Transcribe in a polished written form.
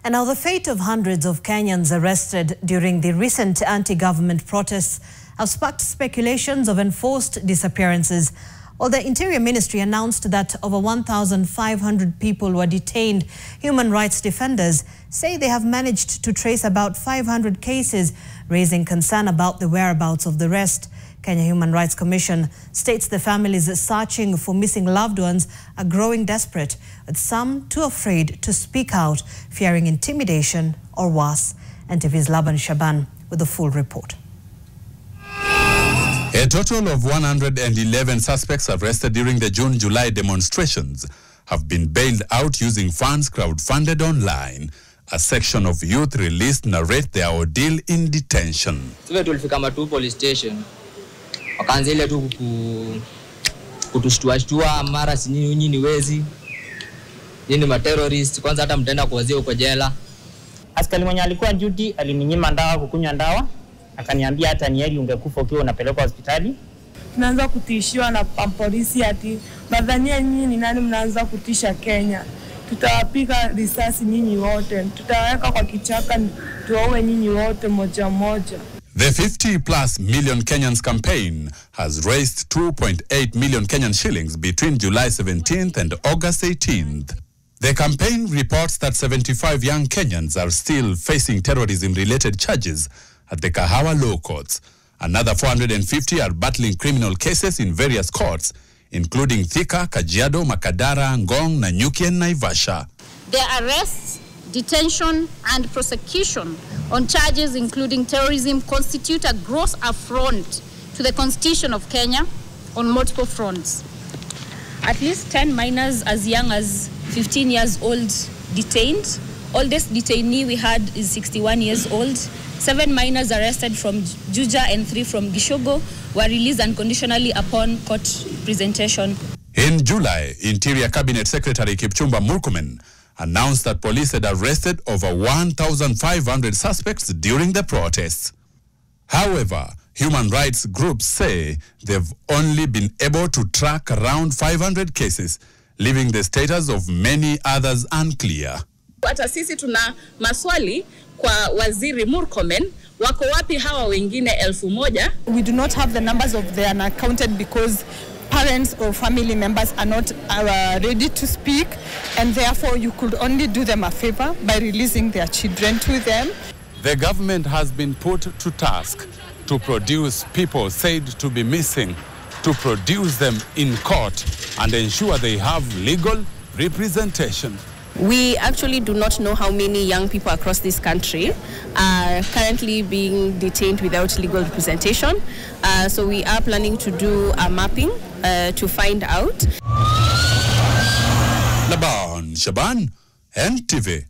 And now the fate of hundreds of Kenyans arrested during the recent anti-government protests have sparked speculations of enforced disappearances. While the Interior Ministry announced that over 1,500 people were detained, human rights defenders say they have managed to trace about 500 cases, raising concern about the whereabouts of the rest. Kenya Human Rights Commission states the families searching for missing loved ones are growing desperate, with some too afraid to speak out, fearing intimidation or worse. NTV's Laban Shaban with the full report. A total of 111 suspects arrested during the June-July demonstrations have been bailed out using funds crowdfunded online. A section of youth released narrate their ordeal in detention. Tulifika police station. Wakaanza ile tu kutushtua mara si nyinyi ni wezi. Nyinyi ma terrorist, kwanza hata mtaenda kuwazia huko jela. Askari mwenye alikuwa duty alininyima ndawa kukunywa ndawa. Akaniambia hata ni heri ungekufa ukiwa unapelekwa hospitali. Tunaanza kutishiwa na polisi ati nadhania nyinyi ni nani mnaanza kutisha Kenya. Tutawapiga risasi nyinyi wote. Tutaweka kwa kichaka tuwaue nyinyi wote moja moja. The 50+ million Kenyans campaign has raised 2.8 million Kenyan shillings between July 17th and August 18th. The campaign reports that 75 young Kenyans are still facing terrorism-related charges at the Kahawa Law Courts. Another 450 are battling criminal cases in various courts, including Thika, Kajiado, Makadara, Ngong, Nanyuki, and Naivasha. Their arrests, detention, and prosecution on charges including terrorism constitute a gross affront to the Constitution of Kenya on multiple fronts. At least 10 minors as young as 15 years old detained. Oldest detainee we had is 61 years old. 7 minors arrested from Juja and 3 from Gishogo were released unconditionally upon court presentation. In July, Interior Cabinet Secretary Kipchumba Murkomen announced that police had arrested over 1,500 suspects during the protests. However, human rights groups say they've only been able to track around 500 cases, leaving the status of many others unclear. Hata sisi tuna maswali kwa Waziri Murkomen, wako wapi hawa wengine 1,000? We do not have the numbers of the unaccounted because parents or family members are not ready to speak, and therefore you could only do them a favor by releasing their children to them. The government has been put to task to produce people said to be missing, to produce them in court and ensure they have legal representation. We actually do not know how many young people across this country are currently being detained without legal representation. So we are planning to do a mapping to find out. Laban Shaban, NTV.